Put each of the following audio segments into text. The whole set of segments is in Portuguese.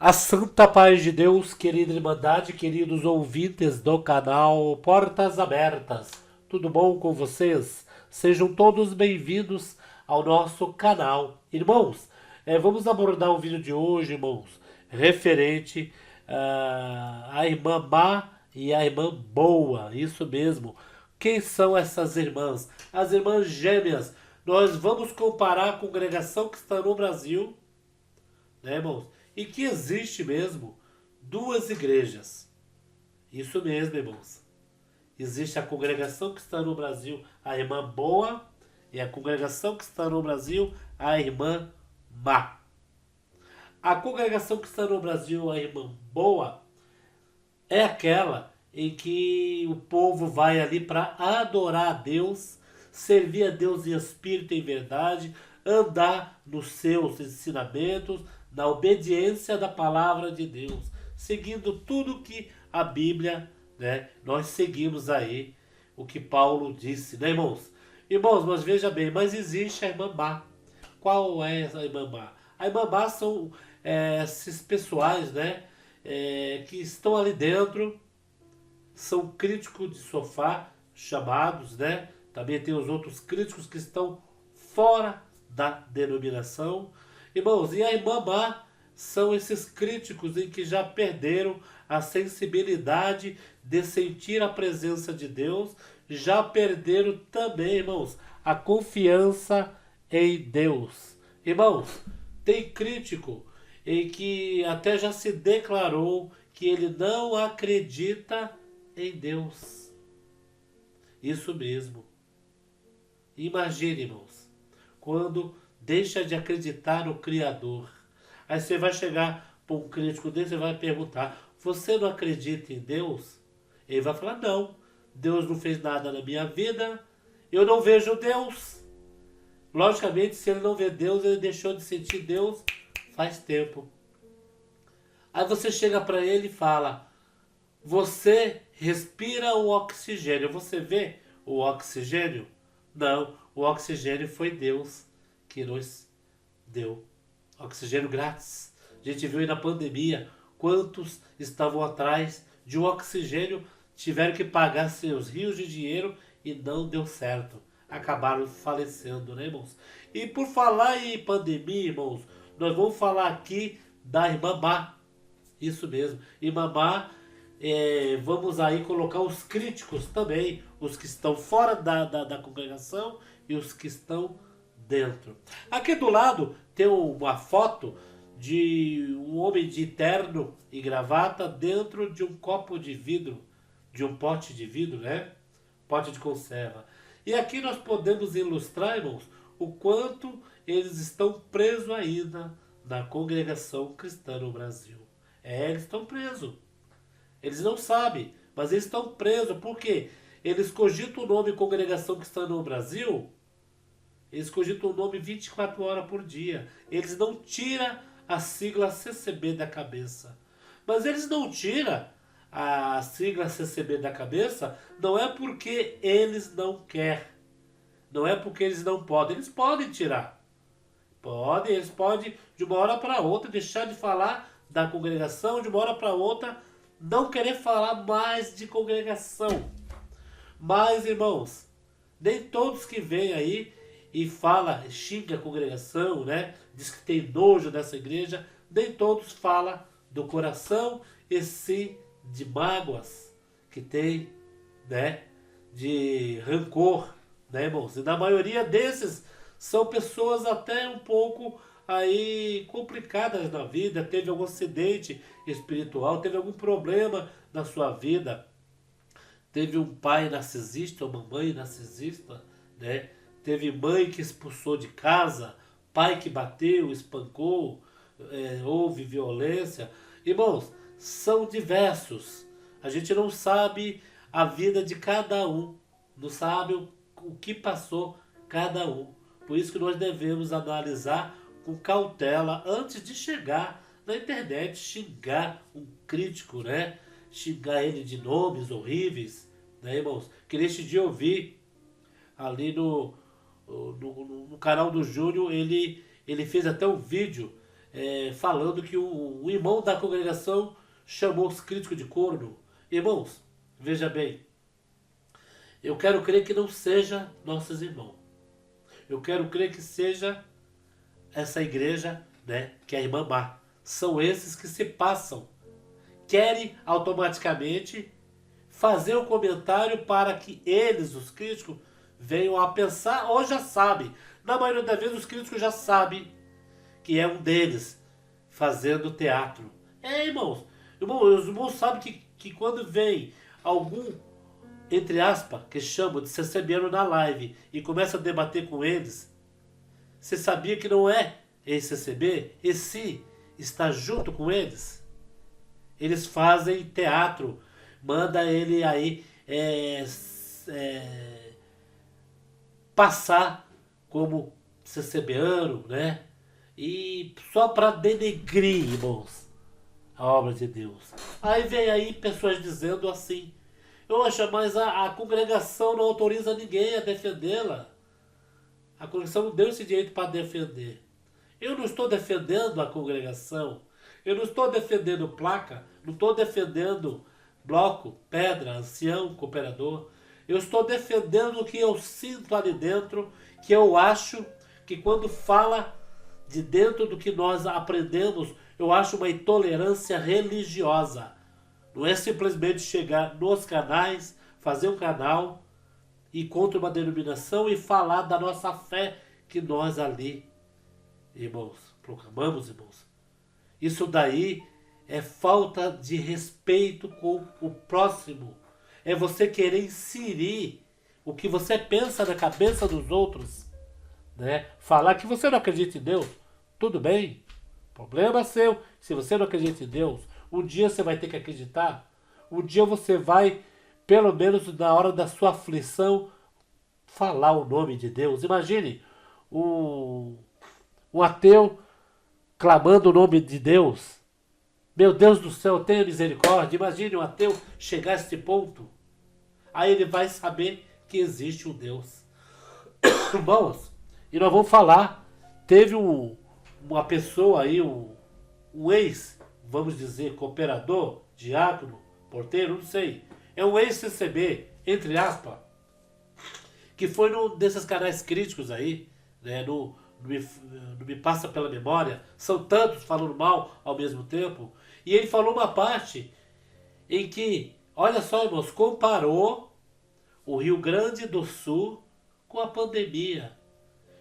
A santa paz de Deus, querida Irmandade, queridos ouvintes do canal Portas Abertas. Tudo bom com vocês? Sejam todos bem-vindos ao nosso canal. Irmãos, vamos abordar o vídeo de hoje, irmãos, referente à irmã Má e à irmã Boa. Isso mesmo. Quem são essas irmãs? As irmãs gêmeas. Nós vamos comparar a congregação que está no Brasil, né, irmãos? E que existe mesmo duas igrejas. Isso mesmo, irmãos. Existe a congregação que está no Brasil, a irmã Boa, e a congregação que está no Brasil, a irmã Má. A congregação que está no Brasil, a irmã Boa, é aquela em que o povo vai ali para adorar a Deus, servir a Deus em espírito e em verdade, andar nos seus ensinamentos, na obediência da palavra de Deus, seguindo tudo que a Bíblia, né, nós seguimos aí, o que Paulo disse, né, irmãos? Irmãos, mas veja bem, mas existe a irmã Má. Qual é a irmã Má? A irmã Má são esses pessoais, né, que estão ali dentro, são críticos de sofá, chamados, né? Também tem os outros críticos que estão fora da denominação. Irmãos, e a irmã Má são esses críticos em que já perderam a sensibilidade de sentir a presença de Deus, já perderam também, irmãos, a confiança em Deus. Irmãos, tem crítico em que até já se declarou que ele não acredita em Deus. Isso mesmo. Imagine, irmãos, quando deixa de acreditar no Criador. Aí você vai chegar para um crítico desse e vai perguntar: você não acredita em Deus? Ele vai falar: não, Deus não fez nada na minha vida, eu não vejo Deus. Logicamente, se ele não vê Deus, ele deixou de sentir Deus faz tempo. Aí você chega para ele e fala: você respira o oxigênio. Você vê o oxigênio? Não, o oxigênio foi Deus que nos deu. Oxigênio grátis. A gente viu aí na pandemia quantos estavam atrás de um oxigênio, tiveram que pagar seus rios de dinheiro e não deu certo. Acabaram falecendo, né, irmãos? E por falar em pandemia, irmãos, nós vamos falar aqui da irmã Má. Isso mesmo. Irmã Má, vamos aí colocar os críticos também, os que estão fora da congregação e os que estão dentro. Aqui do lado tem uma foto de um homem de terno e gravata dentro de um copo de vidro, de um pote de vidro, né? Pote de conserva. E aqui nós podemos ilustrar, irmãos, o quanto eles estão presos ainda na congregação cristã no Brasil. Eles estão presos. Eles não sabem, mas eles estão presos. Por quê? Eles cogitam o nome Congregação Cristã no Brasil, eles cogitam o nome 24 horas por dia. Eles não tiram a sigla CCB da cabeça. Mas eles não tiram a sigla CCB da cabeça, não é porque eles não querem. Não é porque eles não podem. Eles podem tirar. Podem, eles podem de uma hora para outra deixar de falar da congregação, de uma hora para outra não querer falar mais de congregação. Mas, irmãos, nem todos que vêm aí e fala, xinga a congregação, né? Diz que tem nojo dessa igreja, nem todos falam do coração e sim de mágoas que tem, né? De rancor, né, irmãos? E na maioria desses são pessoas até um pouco aí complicadas na vida, teve algum acidente espiritual, teve algum problema na sua vida, teve um pai narcisista, uma mãe narcisista, né? Teve mãe que expulsou de casa, pai que bateu, espancou, houve violência. Irmãos, são diversos. A gente não sabe a vida de cada um, não sabe o que passou cada um. Por isso que nós devemos analisar com cautela antes de chegar na internet, xingar um crítico, né? Xingar ele de nomes horríveis, né, irmãos? Que neste dia eu vi ali no canal do Júnior, ele fez até um vídeo falando que o irmão da congregação chamou os críticos de corno. Irmãos, veja bem, eu quero crer que não seja nossos irmãos. Eu quero crer que seja essa igreja, né, que é a irmã Má. São esses que se passam. Querem automaticamente fazer o comentário para que eles, os críticos, venham a pensar ou já sabem. Na maioria das vezes os críticos já sabem que é um deles fazendo teatro. Irmãos, os irmãos sabem que quando vem algum, entre aspas, que chamam de CCBano na live e começa a debater com eles, você sabia que não é esse CCB? Esse está junto com eles? Eles fazem teatro, manda ele aí passar como CCBano, né? E só para denegrir, irmãos, a obra de Deus. Aí vem aí pessoas dizendo assim, poxa, mas a congregação não autoriza ninguém a defendê-la. A congregação não deu esse direito para defender. Eu não estou defendendo a congregação. Eu não estou defendendo placa. Não estou defendendo bloco, pedra, ancião, cooperador. Eu estou defendendo o que eu sinto ali dentro, que eu acho que quando fala de dentro do que nós aprendemos, eu acho uma intolerância religiosa. Não é simplesmente chegar nos canais, fazer um canal e contra uma denominação e falar da nossa fé que nós ali, irmãos, proclamamos, irmãos. Isso daí é falta de respeito com o próximo. É você querer inserir o que você pensa na cabeça dos outros, né? Falar que você não acredita em Deus, tudo bem, problema seu. Se você não acredita em Deus, um dia você vai ter que acreditar. Um dia você vai, pelo menos na hora da sua aflição, falar o nome de Deus. Imagine um ateu clamando o nome de Deus. Meu Deus do céu, tenha misericórdia. Imagine um ateu chegar a esse ponto. Aí ele vai saber que existe um Deus. Irmãos, e nós vamos falar, teve uma pessoa aí, um ex, vamos dizer, cooperador, diácono, porteiro, não sei. É um ex-CCB, entre aspas, que foi num desses canais críticos aí, né, não me passa pela memória, são tantos falando mal ao mesmo tempo, e ele falou uma parte em que, olha só, irmãos, comparou o Rio Grande do Sul com a pandemia.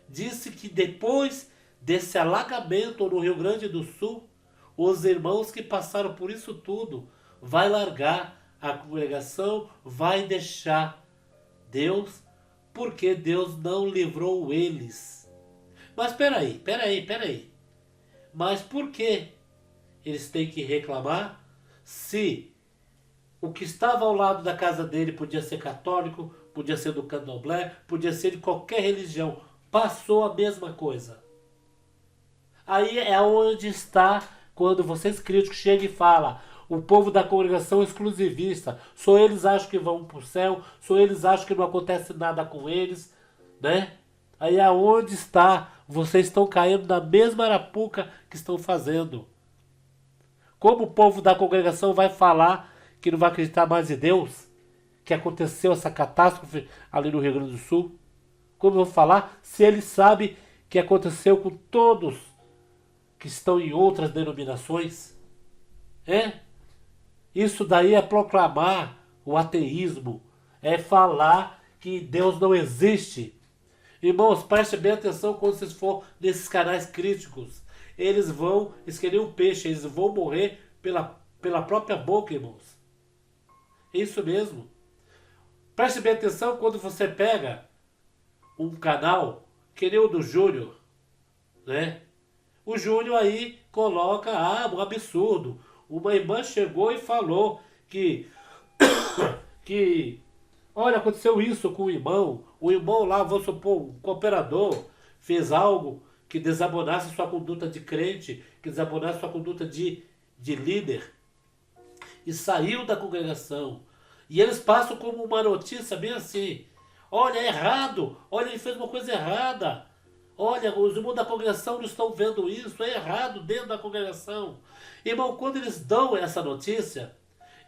Disse que depois desse alagamento no Rio Grande do Sul, os irmãos que passaram por isso tudo vai largar a congregação, vai deixar Deus, porque Deus não livrou eles. Mas peraí. Mas por que eles têm que reclamar se o que estava ao lado da casa dele podia ser católico, podia ser do candomblé, podia ser de qualquer religião, passou a mesma coisa? Aí é onde está quando vocês críticos chegam e falam, o povo da congregação é exclusivista, só eles acham que vão para o céu, só eles acham que não acontece nada com eles, né? Aí é onde está, vocês estão caindo na mesma arapuca que estão fazendo. Como o povo da congregação vai falar que não vai acreditar mais em Deus? Que aconteceu essa catástrofe ali no Rio Grande do Sul? Como eu vou falar se ele sabe que aconteceu com todos que estão em outras denominações? Isso daí é proclamar o ateísmo, é falar que Deus não existe. Irmãos, prestem bem atenção quando vocês for nesses canais críticos. Eles querem um peixe, eles vão morrer pela própria boca, irmãos. É isso mesmo. Preste bem atenção quando você pega um canal, que nem o do Júnior, né? O Júnior aí coloca, um absurdo. Uma irmã chegou e falou que olha, aconteceu isso com o irmão lá, vamos supor, um cooperador, fez algo que desabonasse sua conduta de crente, que desabonasse sua conduta de líder, e saiu da congregação. E eles passam como uma notícia bem assim, olha, é errado, olha, ele fez uma coisa errada. Olha, os irmãos da congregação não estão vendo isso, é errado dentro da congregação. Irmão, quando eles dão essa notícia,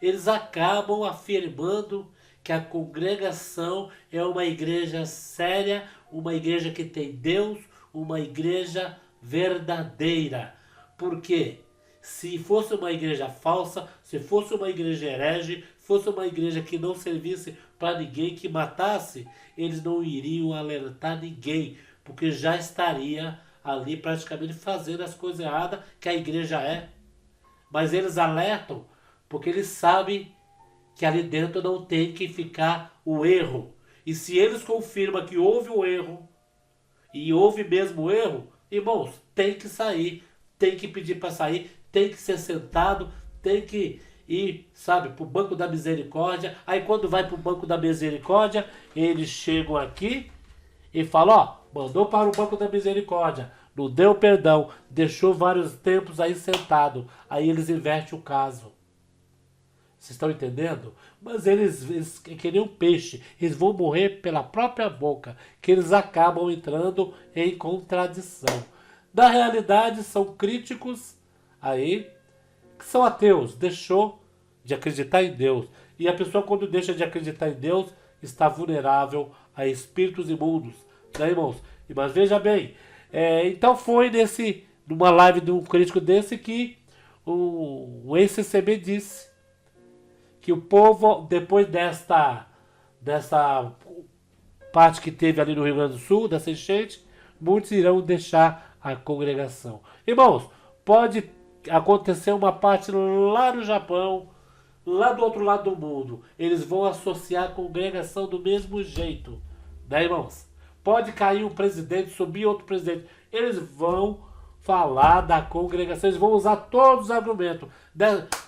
eles acabam afirmando que a congregação é uma igreja séria, uma igreja que tem Deus, uma igreja verdadeira. Por quê? Se fosse uma igreja falsa, se fosse uma igreja herege, fosse uma igreja que não servisse para ninguém, que matasse, eles não iriam alertar ninguém, porque já estaria ali praticamente fazendo as coisas erradas que a igreja é. Mas eles alertam porque eles sabem que ali dentro não tem que ficar o erro. E se eles confirmam que houve o erro, e houve mesmo o erro, irmãos, tem que sair, tem que pedir para sair, tem que ser sentado, tem que ir, sabe, para o banco da misericórdia. Aí quando vai para o banco da misericórdia, eles chegam aqui e falam, ó, mandou para o banco da misericórdia, não deu perdão, deixou vários tempos aí sentado. Aí eles invertem o caso. Vocês estão entendendo? Mas eles queriam peixe. Eles vão morrer pela própria boca. Que eles acabam entrando em contradição. Na realidade, são críticos aí, que são ateus. Deixou de acreditar em Deus. E a pessoa, quando deixa de acreditar em Deus, está vulnerável a espíritos imundos. Né, irmãos? Mas veja bem. Então foi numa live de um crítico desse que o ex-CCB disse que o povo, depois dessa parte que teve ali no Rio Grande do Sul, dessa enchente, muitos irão deixar a congregação. Irmãos, pode acontecer uma parte lá no Japão, lá do outro lado do mundo. Eles vão associar a congregação do mesmo jeito. Né, irmãos? Pode cair um presidente, subir outro presidente. Eles vão falar da congregação, eles vão usar todos os argumentos.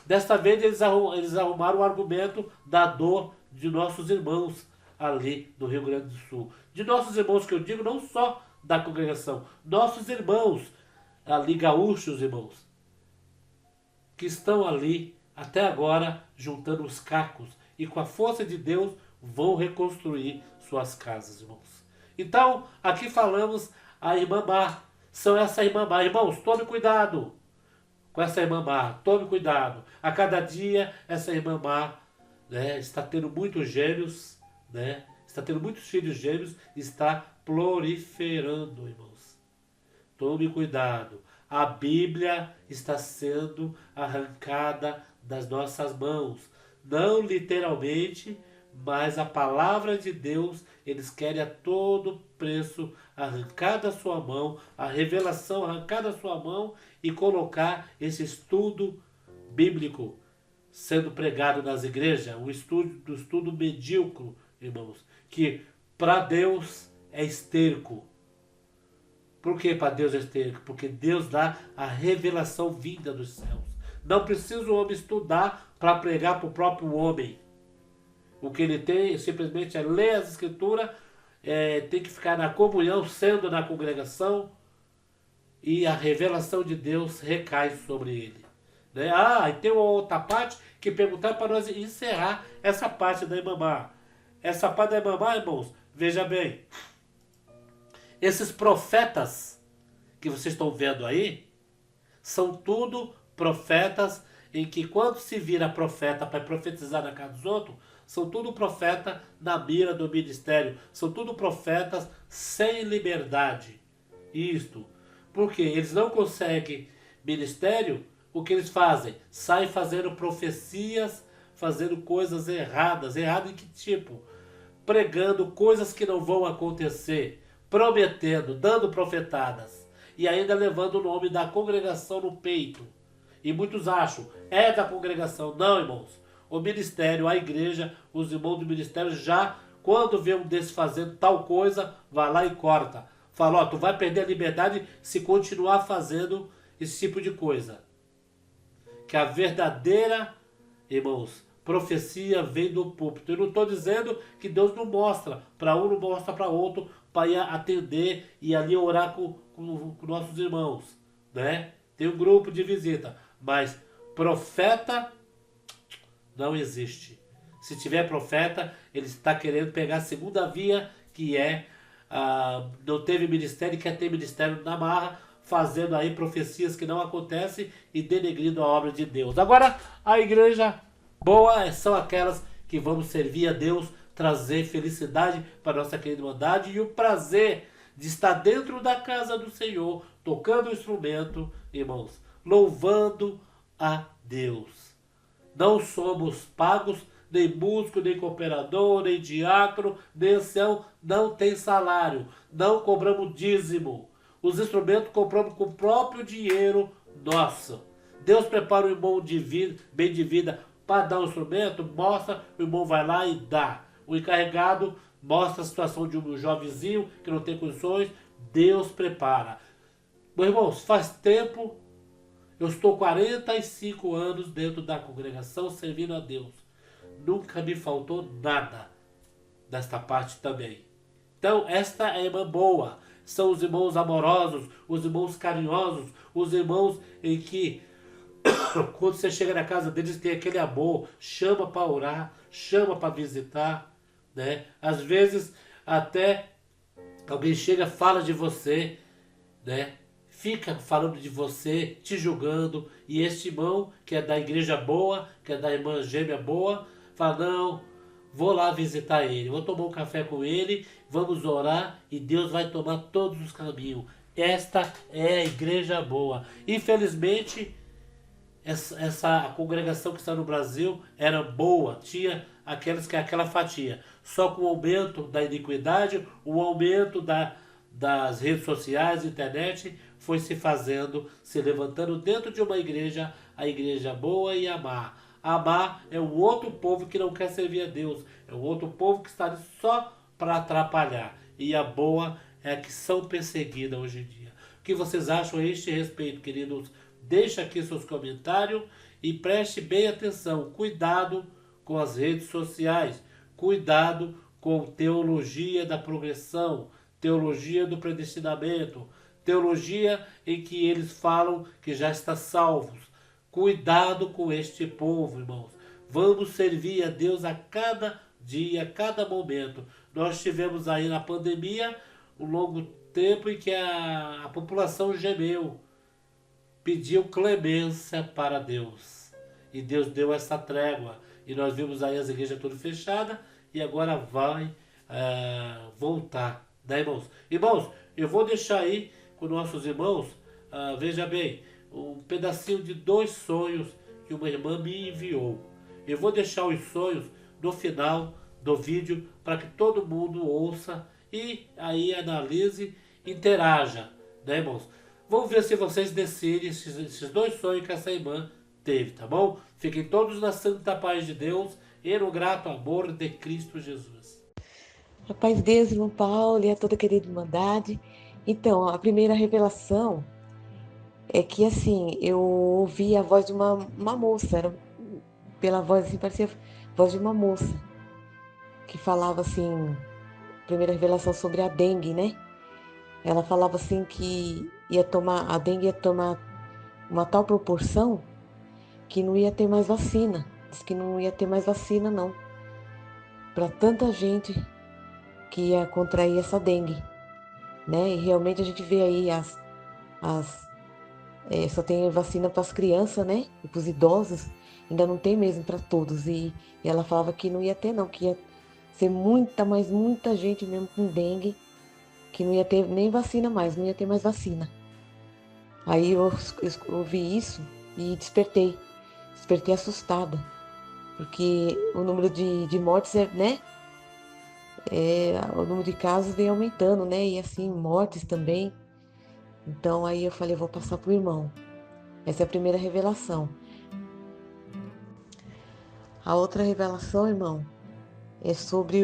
Desta vez eles arrumaram o argumento da dor de nossos irmãos ali do Rio Grande do Sul. De nossos irmãos, que eu digo, não só da congregação, nossos irmãos ali, gaúchos, irmãos, que estão ali até agora juntando os cacos e com a força de Deus vão reconstruir suas casas, irmãos. Então, aqui falamos a irmã Mar, são essa irmã Mar. Irmãos, tome cuidado com essa irmã Mar, tome cuidado. A cada dia, essa irmã Mar, né, está tendo muitos gêmeos, né, está tendo muitos filhos gêmeos, está proliferando, irmãos. Tome cuidado. A Bíblia está sendo arrancada das nossas mãos. Não literalmente, mas a palavra de Deus, eles querem a todo preço arrancar da sua mão, a revelação arrancar da sua mão e colocar esse estudo bíblico sendo pregado nas igrejas, um estudo medíocre, irmãos, que para Deus é esterco. Por que para Deus é esterco? Porque Deus dá a revelação vinda dos céus. Não precisa o homem estudar para pregar para o próprio homem. O que ele tem simplesmente é ler as escrituras, tem que ficar na comunhão, sendo na congregação, e a revelação de Deus recai sobre ele. Né? E tem uma outra parte que perguntar para nós encerrar essa parte da Imamá. Essa parte da Imamá, irmãos, veja bem, esses profetas que vocês estão vendo aí, são tudo profetas em que quando se vira profeta para profetizar na casa dos outros, são tudo profeta na mira do ministério. São tudo profetas sem liberdade. Isto. Porque eles não conseguem ministério, o que eles fazem? Saem fazendo profecias, fazendo coisas erradas. Errado em que tipo? Pregando coisas que não vão acontecer. Prometendo, dando profetadas. E ainda levando o nome da congregação no peito. E muitos acham, é da congregação. Não, irmãos. O ministério, a igreja, os irmãos do ministério já, quando vê um desses fazendo tal coisa, vai lá e corta. Fala, tu vai perder a liberdade se continuar fazendo esse tipo de coisa. Que a verdadeira, irmãos, profecia vem do púlpito. Eu não estou dizendo que Deus não mostra para um, não mostra para outro, para ir atender e ali orar com nossos irmãos. Né? Tem um grupo de visita, mas profeta não existe. Se tiver profeta, ele está querendo pegar a segunda via, que é não teve ministério e quer ter ministério na marra, fazendo aí profecias que não acontecem e denegrindo a obra de Deus. Agora, a igreja boa são aquelas que vamos servir a Deus, trazer felicidade para a nossa querida Irmandade e o prazer de estar dentro da casa do Senhor, tocando o instrumento, irmãos, louvando a Deus. Não somos pagos, nem músico, nem cooperador, nem diácono, nem ancião, não tem salário, não cobramos dízimo. Os instrumentos compramos com o próprio dinheiro nosso. Deus prepara o irmão de vida, bem de vida para dar o instrumento, mostra, o irmão vai lá e dá. O encarregado mostra a situação de um jovenzinho que não tem condições, Deus prepara. Meus irmãos, faz tempo, eu estou 45 anos dentro da congregação servindo a Deus. Nunca me faltou nada desta parte também. Então, esta é a irmã boa. São os irmãos amorosos, os irmãos carinhosos, os irmãos em que, quando você chega na casa deles, tem aquele amor, chama para orar, chama para visitar, né? Às vezes, até alguém chega, fala de você, né? Fica falando de você, te julgando, e este irmão, que é da igreja boa, que é da irmã gêmea boa, fala, não, vou lá visitar ele, vou tomar um café com ele, vamos orar e Deus vai tomar todos os caminhos. Esta é a igreja boa. Infelizmente, essa congregação que está no Brasil era boa, tinha aquela fatia. Só com o aumento da iniquidade, o aumento das redes sociais, internet, foi se fazendo, se levantando dentro de uma igreja, a igreja boa e amar. Amar é o outro povo que não quer servir a Deus, é o outro povo que está ali só para atrapalhar. E a boa é a que são perseguidas hoje em dia. O que vocês acham a este respeito, queridos? Deixe aqui seus comentários e preste bem atenção. Cuidado com as redes sociais. Cuidado com teologia da progressão, teologia do predestinamento, teologia em que eles falam que já está salvos. Cuidado com este povo, irmãos. Vamos servir a Deus a cada dia, a cada momento. Nós tivemos aí na pandemia um longo tempo em que a população gemeu, pediu clemência para Deus. E Deus deu essa trégua. E nós vimos aí as igrejas todas fechadas e agora vai voltar, né, irmãos? Irmãos, eu vou deixar aí com nossos irmãos, veja bem, um pedacinho de 2 sonhos que uma irmã me enviou. Eu vou deixar os sonhos no final do vídeo para que todo mundo ouça e aí analise, interaja, né, irmãos? Vamos ver se vocês decidem esses 2 sonhos que essa irmã teve, tá bom? Fiquem todos na santa paz de Deus e no grato amor de Cristo Jesus. A paz de Deus, irmão Paulo, e a toda querida Irmandade. Então, a primeira revelação é que, assim, eu ouvi a voz de uma moça, pela voz, assim, parecia a voz de uma moça, que falava, assim, primeira revelação sobre a dengue, né? Ela falava, assim, que a dengue ia tomar uma tal proporção que não ia ter mais vacina. Diz que não ia ter mais vacina, não, para tanta gente que ia contrair essa dengue, né? E realmente a gente vê aí só tem vacina para as crianças, né? E para os idosos, ainda não tem mesmo para todos. E ela falava que não ia ter, não, que ia ser muita, mas muita gente mesmo com dengue, que não ia ter nem vacina mais, não ia ter mais vacina. Aí eu ouvi isso e despertei assustada, porque o número de mortes, né? O número de casos vem aumentando, né? E assim, mortes também. Então aí eu falei, eu vou passar pro irmão. Essa é a primeira revelação. A outra revelação, irmão, é sobre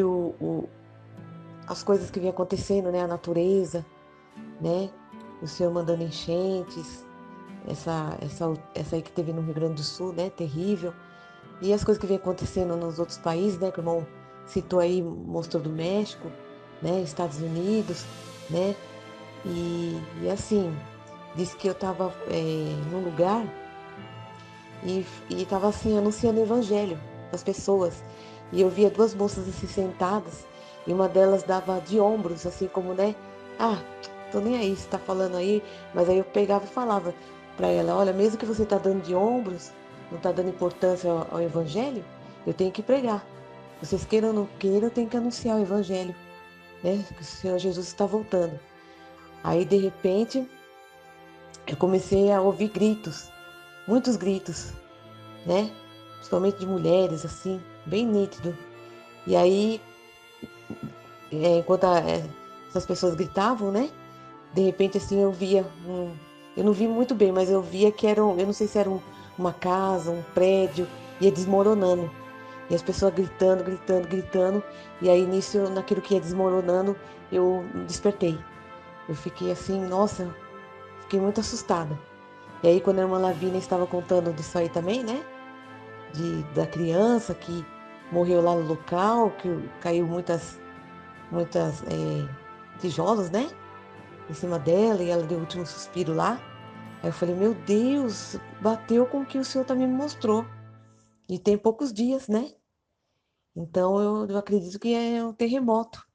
as coisas que vem acontecendo, né? A natureza, né? O Senhor mandando enchentes, essa aí que teve no Rio Grande do Sul, né? Terrível. E as coisas que vem acontecendo nos outros países, né? Que o irmão citou aí, mostrou do México, né? Estados Unidos, né? E assim, disse que eu estava num lugar e estava assim, anunciando o evangelho às pessoas. E eu via 2 moças assim sentadas e uma delas dava de ombros, assim como, né? Ah, tô nem aí, você tá falando aí, mas aí eu pegava e falava para ela, olha, mesmo que você tá dando de ombros, não tá dando importância ao evangelho, eu tenho que pregar. Vocês queiram ou não queiram, eu tenho que anunciar o evangelho, né? Que o Senhor Jesus está voltando. Aí, de repente, eu comecei a ouvir gritos, muitos gritos, né? Principalmente de mulheres, assim, bem nítido. E aí, enquanto essas pessoas gritavam, né? De repente, assim, eu não vi muito bem, mas eu via que eu não sei se era uma casa, um prédio, ia desmoronando. E as pessoas gritando, gritando, gritando. E aí, nisso, naquilo que ia desmoronando, eu despertei. Eu fiquei assim, nossa, fiquei muito assustada. E aí, quando a irmã Lavínia estava contando disso aí também, né? Da criança que morreu lá no local, que caiu muitas tijolos, né? Em cima dela e ela deu o último suspiro lá. Aí eu falei, meu Deus, bateu com o que o Senhor também me mostrou. E tem poucos dias, né? Então eu acredito que é um terremoto.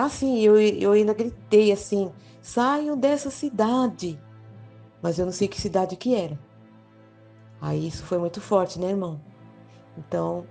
Sim, eu ainda gritei assim, saiam dessa cidade. Mas eu não sei que cidade que era. Aí isso foi muito forte, né, irmão? Então,